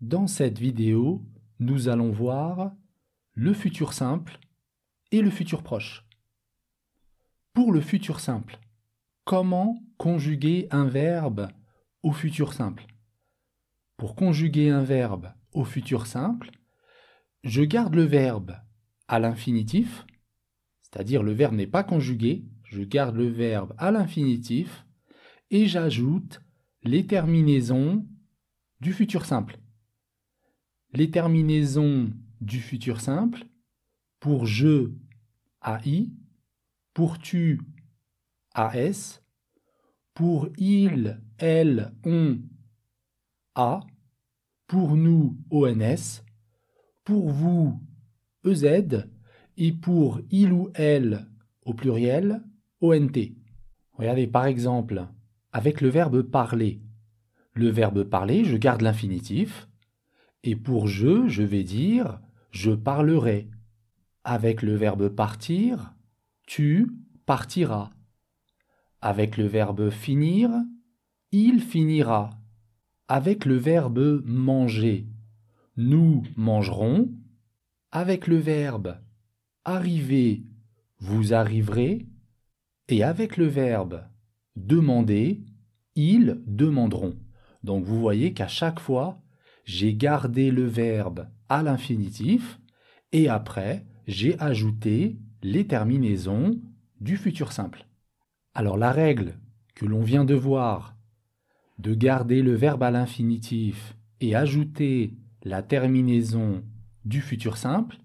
Dans cette vidéo, nous allons voir le futur simple et le futur proche. Pour le futur simple, comment conjuguer un verbe au futur simple? Pour conjuguer un verbe au futur simple, je garde le verbe à l'infinitif, c'est-à-dire le verbe n'est pas conjugué, je garde le verbe à l'infinitif et j'ajoute les terminaisons du futur simple. Les terminaisons du futur simple, pour je, AI, pour tu, AS, pour il, elle, on, A, pour nous, ONS, pour vous, EZ, et pour il ou elle, au pluriel, ONT. Regardez par exemple, avec le verbe parler. Le verbe parler, je garde l'infinitif, et pour je vais dire je parlerai. Avec le verbe partir, tu partiras. Avec le verbe finir, il finira. Avec le verbe manger, nous mangerons. Avec le verbe arriver, vous arriverez. Et avec le verbe demander, ils demanderont. Donc vous voyez qu'à chaque fois, j'ai gardé le verbe à l'infinitif et après, j'ai ajouté les terminaisons du futur simple. Alors la règle que l'on vient de voir, de garder le verbe à l'infinitif et ajouter la terminaison du futur simple,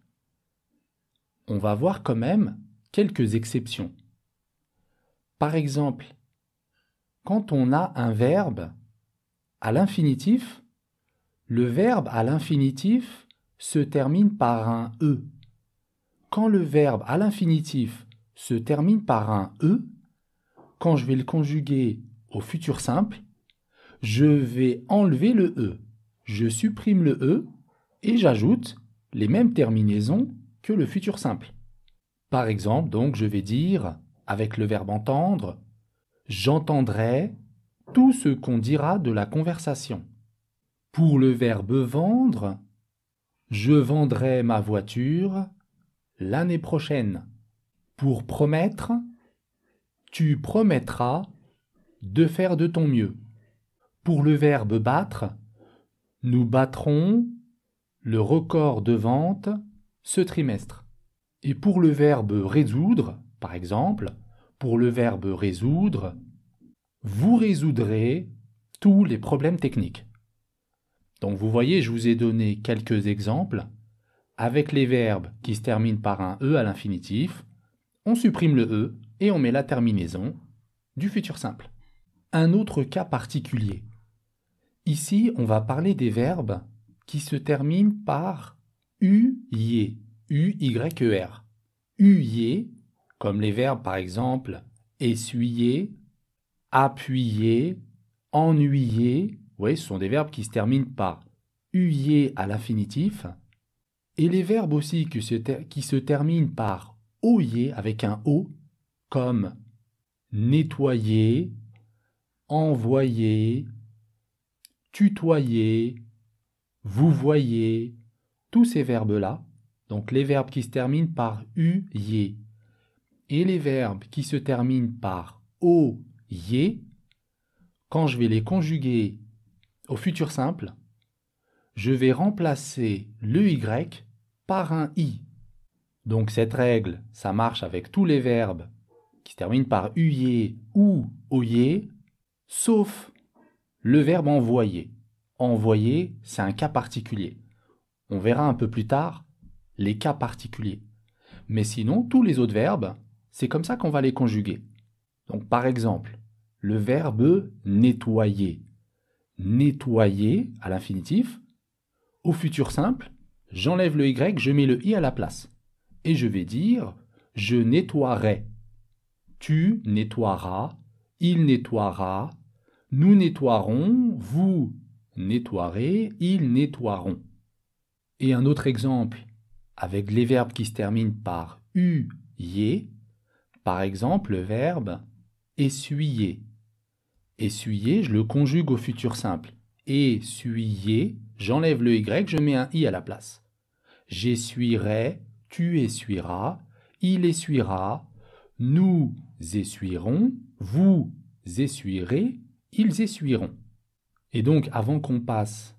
on va voir quand même quelques exceptions. Par exemple, quand on a un verbe à l'infinitif, le verbe à l'infinitif se termine par un « e ». Quand le verbe à l'infinitif se termine par un « e », quand je vais le conjuguer au futur simple, je vais enlever le « e ». Je supprime le « e » et j'ajoute les mêmes terminaisons que le futur simple. Par exemple, donc, je vais dire, avec le verbe entendre, j'entendrai tout ce qu'on dira de la conversation. Pour le verbe vendre, je vendrai ma voiture l'année prochaine. Pour promettre, tu promettras de faire de ton mieux. Pour le verbe battre, nous battrons le record de vente ce trimestre. Et pour le verbe résoudre, par exemple, pour le verbe résoudre, vous résoudrez tous les problèmes techniques. Donc vous voyez, je vous ai donné quelques exemples. Avec les verbes qui se terminent par un « e » à l'infinitif, on supprime le « e » et on met la terminaison du futur simple. Un autre cas particulier. Ici, on va parler des verbes qui se terminent par « uyer », U-Y-E-R. Uyer, comme les verbes par exemple essuyer, appuyer, ennuyer. Vous voyez, ce sont des verbes qui se terminent par uyer à l'infinitif. Et les verbes aussi qui se terminent par oyer avec un O, comme nettoyer, envoyer, tutoyer, vous voyez, tous ces verbes-là, donc les verbes qui se terminent par uyer et les verbes qui se terminent par oyer, quand je vais les conjuguer au futur simple, je vais remplacer le y par un i. Donc cette règle, ça marche avec tous les verbes qui se terminent par uyer ou oyer, sauf le verbe envoyer. Envoyer, c'est un cas particulier. On verra un peu plus tard les cas particuliers. Mais sinon, tous les autres verbes, c'est comme ça qu'on va les conjuguer. Donc par exemple, le verbe nettoyer. Nettoyer à l'infinitif. Au futur simple, j'enlève le y, je mets le i à la place. Et je vais dire je nettoierai. Tu nettoieras, il nettoiera, nous nettoierons, vous nettoierez, ils nettoieront. Et un autre exemple, avec les verbes qui se terminent par uyer, par exemple le verbe essuyer. Essuyer, je le conjugue au futur simple. Essuyer, j'enlève le Y, je mets un I à la place. J'essuierai, tu essuieras, il essuiera, nous essuierons, vous essuierez, ils essuieront. Et donc, avant qu'on passe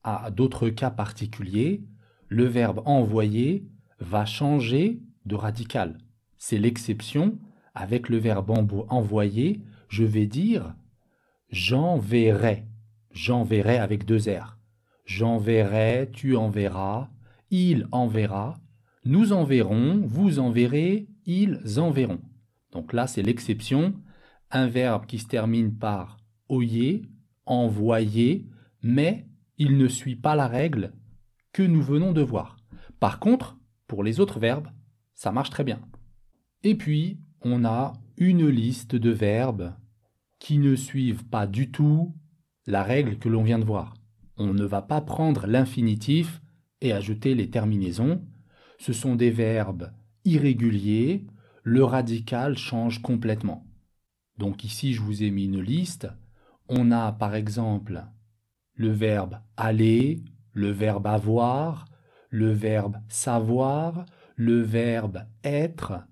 à d'autres cas particuliers, le verbe envoyer va changer de radical. C'est l'exception. Avec le verbe envoyer, je vais dire j'enverrai. J'enverrai avec deux R. J'enverrai, tu enverras, il enverra, nous enverrons, vous enverrez, ils enverront. Donc là, c'est l'exception. Un verbe qui se termine par oyer, envoyer, mais il ne suit pas la règle que nous venons de voir. Par contre, pour les autres verbes, ça marche très bien. Et puis, on a une liste de verbes qui ne suivent pas du tout la règle que l'on vient de voir. On ne va pas prendre l'infinitif et ajouter les terminaisons. Ce sont des verbes irréguliers, le radical change complètement. Donc ici, je vous ai mis une liste. On a par exemple le verbe aller, le verbe avoir, le verbe savoir, le verbe être,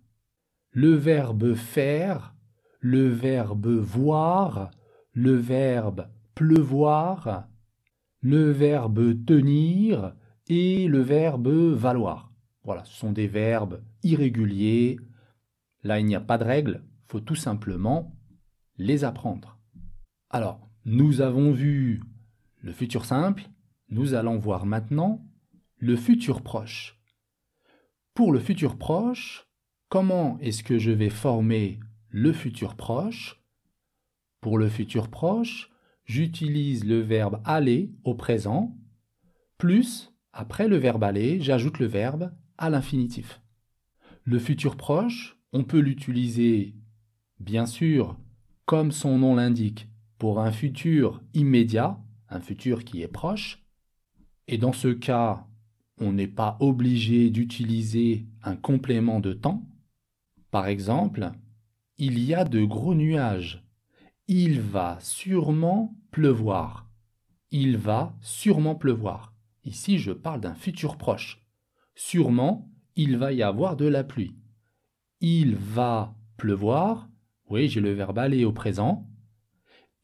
le verbe faire, le verbe voir, le verbe pleuvoir, le verbe tenir et le verbe valoir. Voilà, ce sont des verbes irréguliers. Là, il n'y a pas de règle, il faut tout simplement les apprendre. Alors, nous avons vu le futur simple, nous allons voir maintenant le futur proche. Pour le futur proche, comment est-ce que je vais former le futur proche? Pour le futur proche, j'utilise le verbe aller au présent, plus, après le verbe aller, j'ajoute le verbe à l'infinitif. Le futur proche, on peut l'utiliser, bien sûr, comme son nom l'indique, pour un futur immédiat, un futur qui est proche. Et dans ce cas, on n'est pas obligé d'utiliser un complément de temps. Par exemple, il y a de gros nuages. Il va sûrement pleuvoir. Il va sûrement pleuvoir. Ici, je parle d'un futur proche. Sûrement, il va y avoir de la pluie. Il va pleuvoir. Oui, j'ai le verbe aller au présent.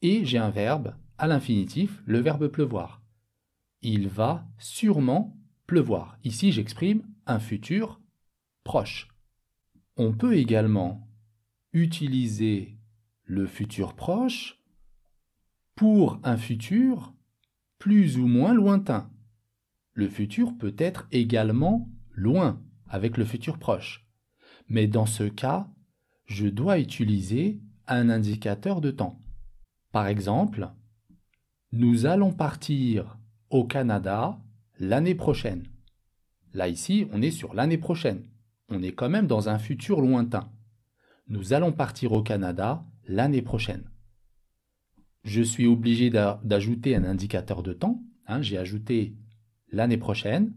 Et j'ai un verbe à l'infinitif, le verbe pleuvoir. Il va sûrement pleuvoir. Ici, j'exprime un futur proche. On peut également utiliser le futur proche pour un futur plus ou moins lointain. Le futur peut être également loin avec le futur proche. Mais dans ce cas, je dois utiliser un indicateur de temps. Par exemple, nous allons partir au Canada l'année prochaine. Là, ici, on est sur l'année prochaine. On est quand même dans un futur lointain. Nous allons partir au Canada l'année prochaine. Je suis obligé d'ajouter un indicateur de temps. J'ai ajouté l'année prochaine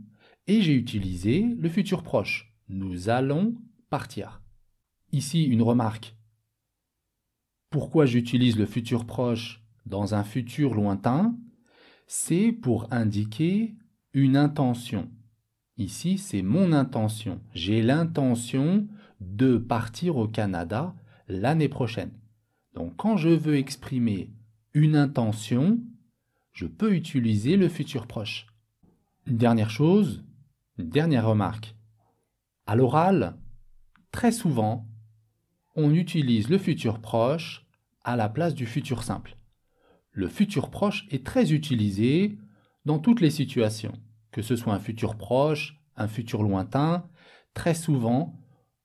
et j'ai utilisé le futur proche. Nous allons partir. Ici, une remarque. Pourquoi j'utilise le futur proche dans un futur lointain? C'est pour indiquer une intention. Ici, c'est mon intention. J'ai l'intention de partir au Canada l'année prochaine. Donc, quand je veux exprimer une intention, je peux utiliser le futur proche. Une dernière chose, une dernière remarque. À l'oral, très souvent, on utilise le futur proche à la place du futur simple. Le futur proche est très utilisé dans toutes les situations. Que ce soit un futur proche, un futur lointain, très souvent,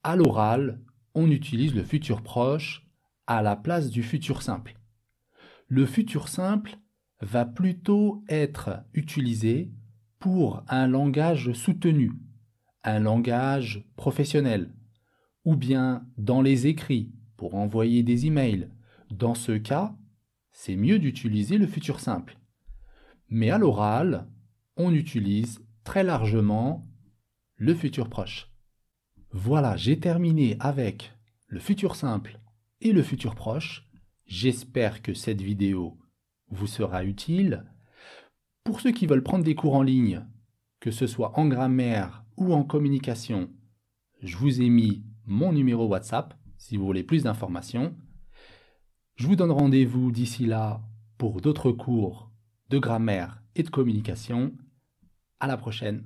à l'oral, on utilise le futur proche à la place du futur simple. Le futur simple va plutôt être utilisé pour un langage soutenu, un langage professionnel, ou bien dans les écrits, pour envoyer des emails. Dans ce cas, c'est mieux d'utiliser le futur simple. Mais à l'oral, on utilise très largement le futur proche. Voilà, j'ai terminé avec le futur simple et le futur proche. J'espère que cette vidéo vous sera utile. Pour ceux qui veulent prendre des cours en ligne, que ce soit en grammaire ou en communication, je vous ai mis mon numéro WhatsApp si vous voulez plus d'informations. Je vous donne rendez-vous d'ici là pour d'autres cours de grammaire et de communication. À la prochaine.